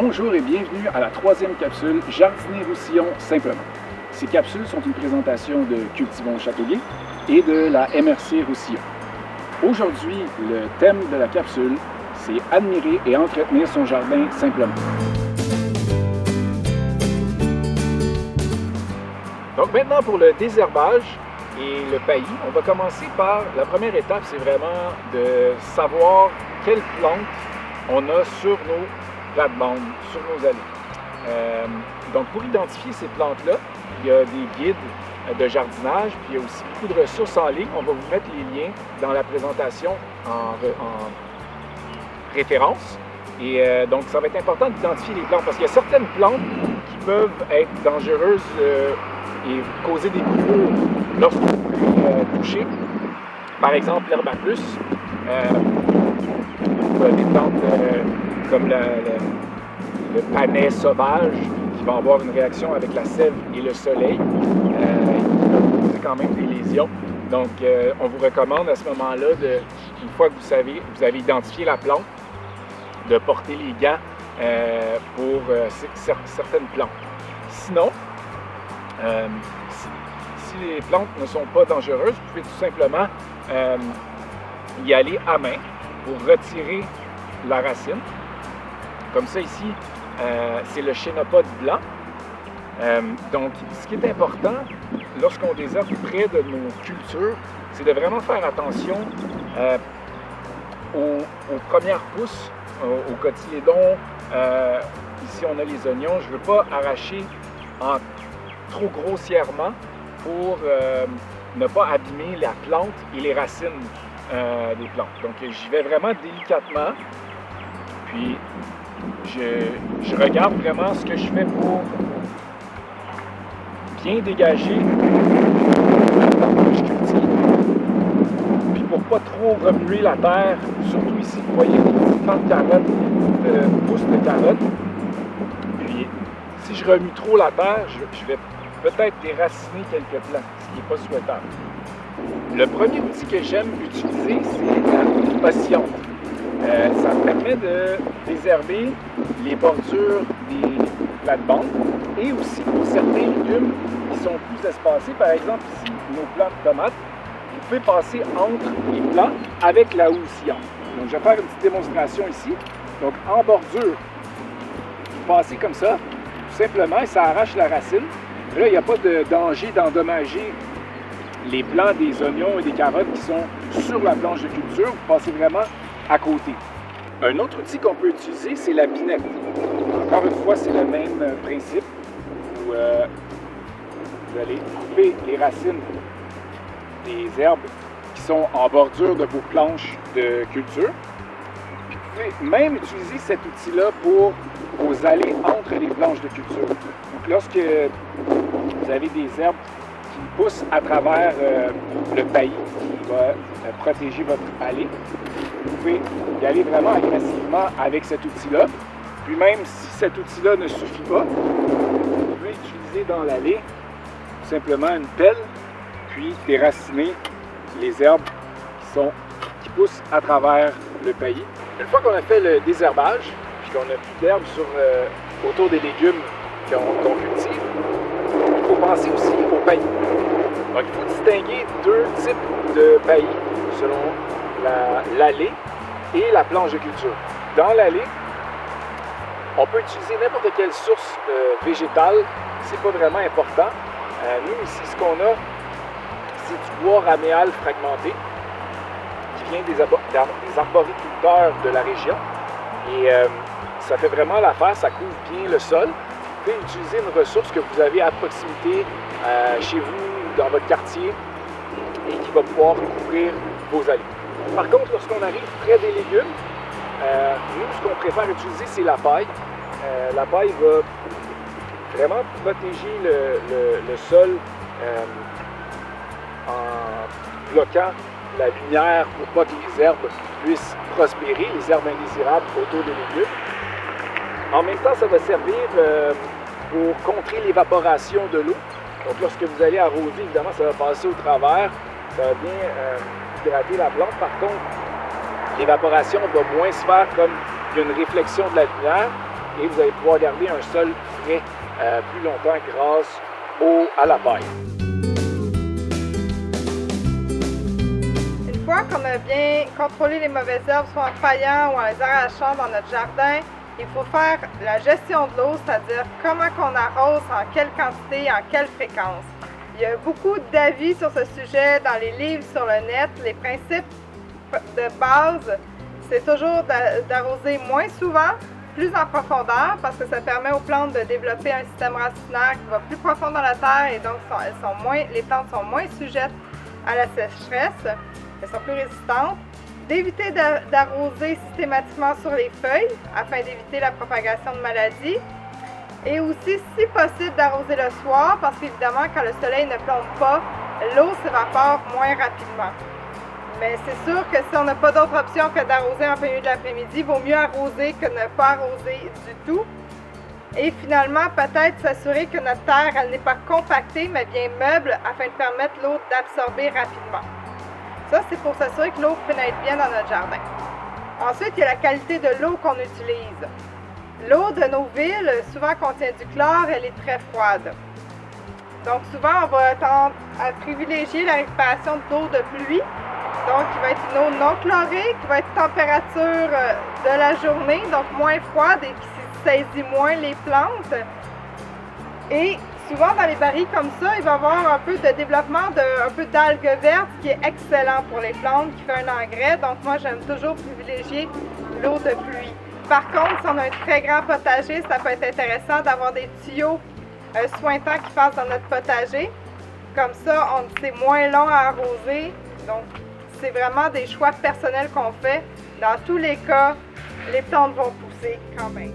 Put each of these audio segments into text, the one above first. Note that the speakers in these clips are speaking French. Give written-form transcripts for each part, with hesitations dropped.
Bonjour et bienvenue à la troisième capsule Jardiner Roussillon simplement. Ces capsules sont une présentation de Cultivons Châteauguay et de la MRC Roussillon. Aujourd'hui, le thème de la capsule, c'est admirer et entretenir son jardin simplement. Donc maintenant pour le désherbage et le paillis, on va commencer par la première étape, c'est vraiment de savoir quelles plantes on a sur nos plates-bandes, sur nos allées. Donc pour identifier ces plantes-là, il y a des guides de jardinage, puis il y a aussi beaucoup de ressources en ligne. On va vous mettre les liens dans la présentation en référence. Et donc ça va être important d'identifier les plantes parce qu'il y a certaines plantes qui peuvent être dangereuses et causer des brûlures lorsque vous les touchez. Par exemple, l'herbe à plus, des plantes comme le panais sauvage qui va avoir une réaction avec la sève et le soleil, qui peut causer quand même des lésions. Donc, on vous recommande à ce moment-là, une fois que vous avez identifié la plante, de porter les gants pour certaines plantes. Sinon, si les plantes ne sont pas dangereuses, vous pouvez tout simplement y aller à main pour retirer la racine. Comme ça ici, c'est le chénopode blanc. Donc, ce qui est important lorsqu'on désherbe près de nos cultures, c'est de vraiment faire attention aux premières pousses, aux cotylédons. Ici, on a les oignons. Je ne veux pas arracher trop grossièrement pour ne pas abîmer la plante et les racines des plantes. Donc, j'y vais vraiment délicatement. Puis, je regarde vraiment ce que je fais pour bien dégager la plante que je cultive. Puis, pour pas trop remuer la terre, surtout ici, vous voyez des petits plants de carottes, pousses de carottes. Puis, si je remue trop la terre, je vais peut-être déraciner quelques plants, ce qui n'est pas souhaitable. Le premier outil que j'aime utiliser, c'est la oscillante. Ça me permet de désherber les bordures des plates-bandes et aussi pour certains légumes qui sont plus espacés. Par exemple, ici, nos plants de tomates, vous pouvez passer entre les plants avec la houe oscillante. Donc, je vais faire une petite démonstration ici. Donc, en bordure, vous passez comme ça, tout simplement, et ça arrache la racine. Là, il n'y a pas de danger d'endommager les plants des oignons et des carottes qui sont sur la planche de culture. Vous passez vraiment à côté. Un autre outil qu'on peut utiliser, c'est la binette. Encore une fois, c'est le même principe où vous allez couper les racines des herbes qui sont en bordure de vos planches de culture. Puis vous pouvez même utiliser cet outil-là pour vos allées entre les planches de culture. Donc lorsque vous avez des herbes qui poussent à travers le paillis qui va protéger votre allée, vous pouvez y aller vraiment agressivement avec cet outil-là. Puis même si cet outil-là ne suffit pas, vous pouvez utiliser dans l'allée tout simplement une pelle, puis déraciner les herbes qui poussent à travers le paillis. Une fois qu'on a fait le désherbage, puis qu'on n'a plus d'herbe autour des légumes qu'on cultive, il faut penser aussi au paillis. Donc il faut distinguer deux types de paillis selon l'allée et la planche de culture. Dans l'allée, on peut utiliser n'importe quelle source végétale, c'est pas vraiment important. Nous ici, ce qu'on a, c'est du bois raméal fragmenté qui vient des arboriculteurs de la région. Et ça fait vraiment l'affaire, ça couvre bien le sol. Vous pouvez utiliser une ressource que vous avez à proximité chez vous, dans votre quartier, et qui va pouvoir couvrir vos allées. Par contre, lorsqu'on arrive près des légumes, nous, ce qu'on préfère utiliser, c'est la paille. La paille va vraiment protéger le sol en bloquant la lumière pour pas que les herbes puissent prospérer, les herbes indésirables autour des légumes. En même temps, ça va servir pour contrer l'évaporation de l'eau. Donc lorsque vous allez arroser, évidemment, ça va passer au travers, ça va bien hydrater la plante. Par contre, l'évaporation va moins se faire comme il y a une réflexion de la lumière. et vous allez pouvoir garder un sol frais plus longtemps grâce à la paille. Une fois qu'on a bien contrôlé les mauvaises herbes, soit en paillant ou en les arrachant dans notre jardin, il faut faire la gestion de l'eau, c'est-à-dire comment qu'on arrose, en quelle quantité, en quelle fréquence. Il y a beaucoup d'avis sur ce sujet dans les livres sur le net. Les principes de base, c'est toujours d'arroser moins souvent, plus en profondeur, parce que ça permet aux plantes de développer un système racinaire qui va plus profond dans la terre et donc les plantes sont moins sujettes à la sécheresse, elles sont plus résistantes. D'éviter d'arroser systématiquement sur les feuilles afin d'éviter la propagation de maladies. Et aussi, si possible, d'arroser le soir parce qu'évidemment, quand le soleil ne plombe pas, l'eau s'évapore moins rapidement. Mais c'est sûr que si on n'a pas d'autre option que d'arroser en plein milieu de l'après-midi, il vaut mieux arroser que ne pas arroser du tout. Et finalement, peut-être s'assurer que notre terre elle n'est pas compactée, mais bien meuble afin de permettre l'eau d'absorber rapidement. Ça, c'est pour s'assurer que l'eau pénètre bien dans notre jardin. Ensuite, il y a la qualité de l'eau qu'on utilise. L'eau de nos villes, souvent contient du chlore, elle est très froide. Donc souvent, on va tendre à privilégier la récupération d'eau de pluie, donc qui va être une eau non chlorée, qui va être température de la journée, donc moins froide et qui saisit moins les plantes. Et souvent, dans les barils comme ça, il va y avoir un peu de développement un peu d'algues vertes qui est excellent pour les plantes, qui fait un engrais. Donc moi, j'aime toujours privilégier l'eau de pluie. Par contre, si on a un très grand potager, ça peut être intéressant d'avoir des tuyaux sointants qui passent dans notre potager. Comme ça, c'est moins long à arroser. Donc, c'est vraiment des choix personnels qu'on fait. Dans tous les cas, les plantes vont pousser quand même.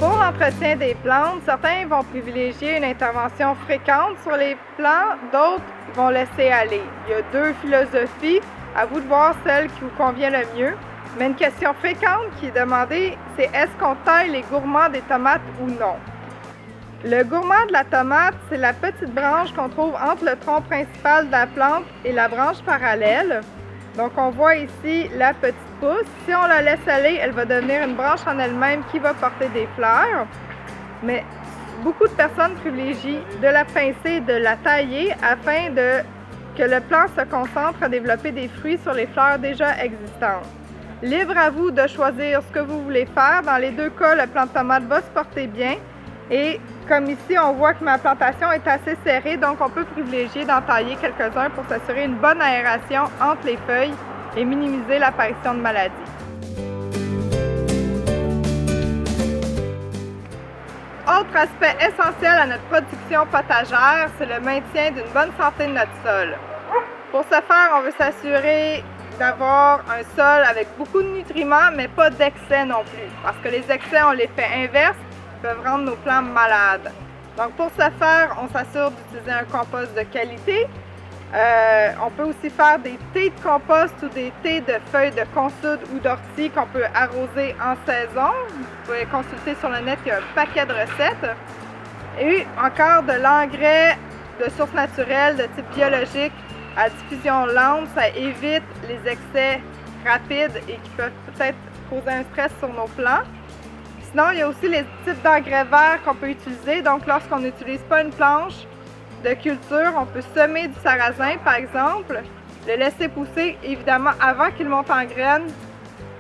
Pour l'entretien des plantes, certains vont privilégier une intervention fréquente sur les plants, d'autres vont laisser aller. Il y a deux philosophies, à vous de voir celle qui vous convient le mieux. Mais une question fréquente qui est demandée, c'est est-ce qu'on taille les gourmands des tomates ou non? Le gourmand de la tomate, c'est la petite branche qu'on trouve entre le tronc principal de la plante et la branche parallèle. Donc on voit ici la petite pousse. Si on la laisse aller, elle va devenir une branche en elle-même qui va porter des fleurs. Mais beaucoup de personnes privilégient de la pincer, de la tailler afin que le plant se concentre à développer des fruits sur les fleurs déjà existantes. Libre à vous de choisir ce que vous voulez faire. Dans les deux cas, le plant de tomate va se porter bien. Et comme ici, on voit que ma plantation est assez serrée, donc on peut privilégier d'en tailler quelques-uns pour s'assurer une bonne aération entre les feuilles et minimiser l'apparition de maladies. Autre aspect essentiel à notre production potagère, c'est le maintien d'une bonne santé de notre sol. Pour ce faire, on veut s'assurer d'avoir un sol avec beaucoup de nutriments, mais pas d'excès non plus, parce que les excès ont l'effet inverse, peuvent rendre nos plants malades. Donc pour ce faire, on s'assure d'utiliser un compost de qualité. On peut aussi faire des thés de compost ou des thés de feuilles de consoude ou d'ortie qu'on peut arroser en saison. Vous pouvez consulter sur le net, il y a un paquet de recettes. Et encore de l'engrais de source naturelle, de type biologique, à diffusion lente, ça évite les excès rapides et qui peuvent peut-être causer un stress sur nos plants. Sinon, il y a aussi les types d'engrais verts qu'on peut utiliser. Donc, lorsqu'on n'utilise pas une planche de culture, on peut semer du sarrasin, par exemple, le laisser pousser, évidemment, avant qu'il monte en graines,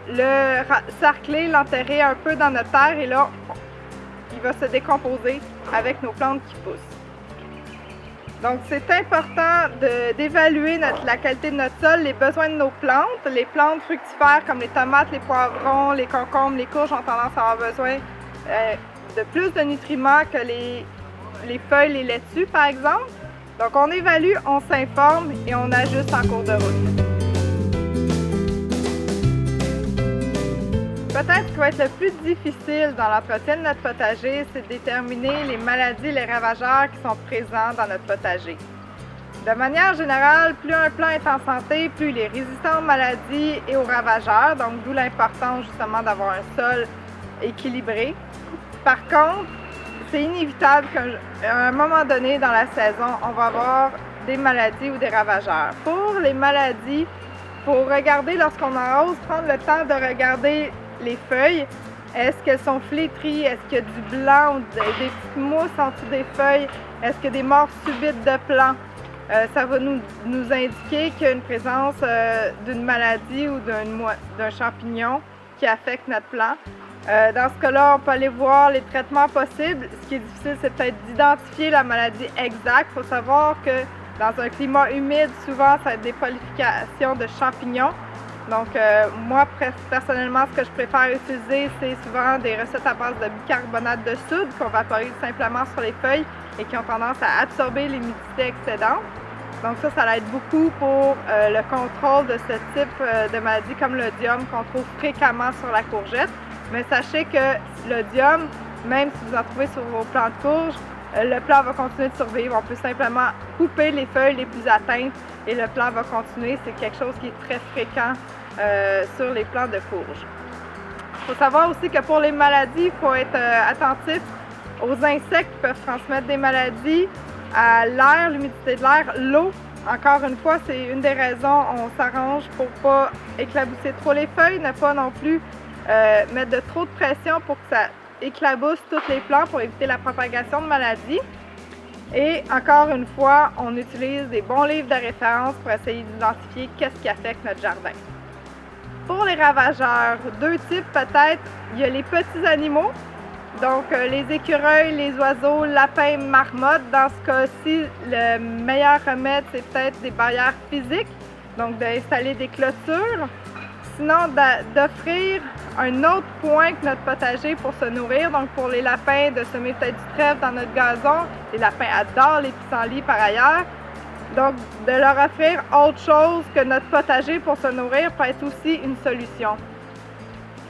le sarcler, l'enterrer un peu dans notre terre et là, il va se décomposer avec nos plantes qui poussent. Donc, c'est important d'évaluer la qualité de notre sol, les besoins de nos plantes. Les plantes fructifères comme les tomates, les poivrons, les concombres, les courges ont tendance à avoir besoin de plus de nutriments que les feuilles, les laitues, par exemple. Donc, on évalue, on s'informe et on ajuste en cours de route. Peut-être ce qui va être le plus difficile dans l'entretien de notre potager, c'est de déterminer les maladies et les ravageurs qui sont présents dans notre potager. De manière générale, plus un plant est en santé, plus il est résistant aux maladies et aux ravageurs, donc d'où l'importance justement d'avoir un sol équilibré. Par contre, c'est inévitable qu'à un moment donné dans la saison, on va avoir des maladies ou des ravageurs. Pour les maladies, faut regarder lorsqu'on arrose, prendre le temps de regarder les feuilles. Est-ce qu'elles sont flétries? Est-ce qu'il y a du blanc ou des petites mousses en dessous des feuilles? Est-ce qu'il y a des morts subites de plants? Ça va nous indiquer qu'il y a une présence d'une maladie ou d'un champignon qui affecte notre plant. Dans ce cas-là, on peut aller voir les traitements possibles. Ce qui est difficile, c'est peut-être d'identifier la maladie exacte. Il faut savoir que dans un climat humide, souvent, ça va être des proliférations de champignons. Donc, moi, personnellement, ce que je préfère utiliser, c'est souvent des recettes à base de bicarbonate de soude qu'on vaporise simplement sur les feuilles et qui ont tendance à absorber l'humidité excédente. Donc ça aide beaucoup pour le contrôle de ce type de maladie comme l'oïdium qu'on trouve fréquemment sur la courgette. Mais sachez que l'oïdium, même si vous en trouvez sur vos plants de courge, le plant va continuer de survivre. On peut simplement couper les feuilles les plus atteintes et le plant va continuer. C'est quelque chose qui est très fréquent sur les plants de courge. Il faut savoir aussi que pour les maladies, il faut être attentif aux insectes qui peuvent transmettre des maladies, à l'air, l'humidité de l'air, l'eau. Encore une fois, c'est une des raisons, on s'arrange pour ne pas éclabousser trop les feuilles, ne pas non plus mettre de trop de pression pour que ça éclabousse tous les plants pour éviter la propagation de maladies. Et encore une fois, on utilise des bons livres de référence pour essayer d'identifier qu'est-ce qui affecte notre jardin. Pour les ravageurs, deux types peut-être. Il y a les petits animaux, donc les écureuils, les oiseaux, lapins, marmottes. Dans ce cas-ci, le meilleur remède, c'est peut-être des barrières physiques, donc d'installer des clôtures. Sinon, d'offrir un autre point que notre potager pour se nourrir. Donc pour les lapins, de semer peut-être du trèfle dans notre gazon. Les lapins adorent les pissenlits par ailleurs. Donc de leur offrir autre chose que notre potager pour se nourrir peut être aussi une solution.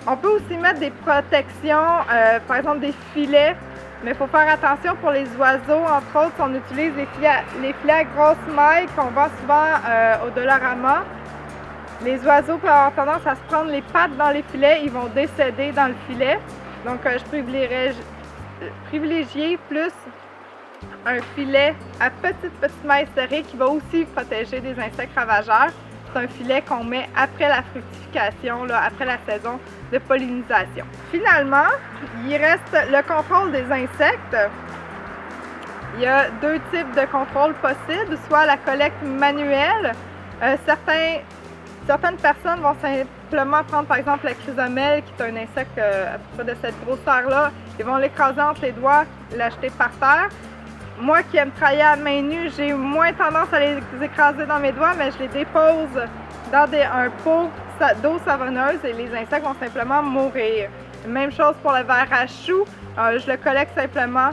On peut aussi mettre des protections, par exemple des filets, mais il faut faire attention pour les oiseaux. Entre autres, on utilise les filets à grosse maille qu'on vend souvent au Dollarama. Les oiseaux peuvent avoir tendance à se prendre les pattes dans les filets, ils vont décéder dans le filet. Donc je privilégierais plus un filet à petite maille serrée qui va aussi protéger des insectes ravageurs. C'est un filet qu'on met après la fructification, après la saison de pollinisation. Finalement, il reste le contrôle des insectes. Il y a deux types de contrôle possibles, soit la collecte manuelle. Certaines personnes vont simplement prendre par exemple la chrysomèle, qui est un insecte à peu près de cette grosseur-là. Ils vont l'écraser entre les doigts, l'acheter par terre. Moi qui aime travailler à main nue, j'ai moins tendance à les écraser dans mes doigts, mais je les dépose dans un pot d'eau savonneuse et les insectes vont simplement mourir. Même chose pour le ver à choux, je le collecte simplement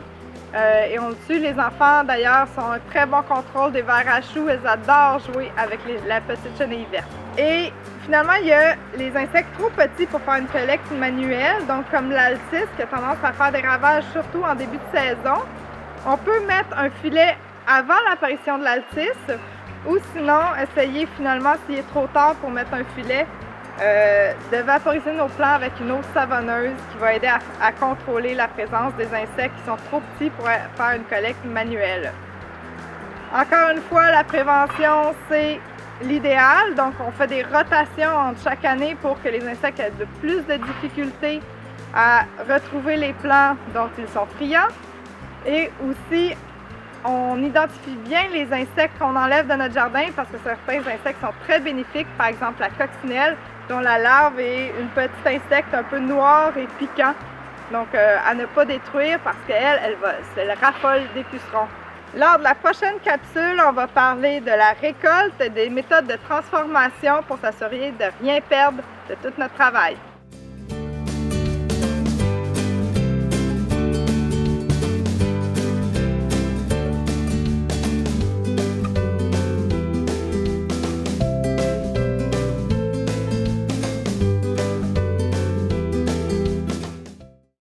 et on le tue. Les enfants d'ailleurs sont un très bon contrôle des vers à choux, ils adorent jouer avec la petite chenille verte. Et finalement, il y a les insectes trop petits pour faire une collecte manuelle, donc comme l'altis qui a tendance à faire des ravages surtout en début de saison. On peut mettre un filet avant l'apparition de l'altis ou sinon essayer finalement, s'il est trop tard pour mettre un filet, de vaporiser nos plants avec une eau savonneuse qui va aider à contrôler la présence des insectes qui sont trop petits pour faire une collecte manuelle. Encore une fois, la prévention, c'est l'idéal. Donc, on fait des rotations entre chaque année pour que les insectes aient de plus de difficultés à retrouver les plants dont ils sont friands. Et aussi, on identifie bien les insectes qu'on enlève de notre jardin parce que certains insectes sont très bénéfiques. Par exemple, la coccinelle, dont la larve est une petite insecte un peu noir et piquant. Donc, à ne pas détruire parce qu'elle raffole des pucerons. Lors de la prochaine capsule, on va parler de la récolte et des méthodes de transformation pour s'assurer de ne rien perdre de tout notre travail.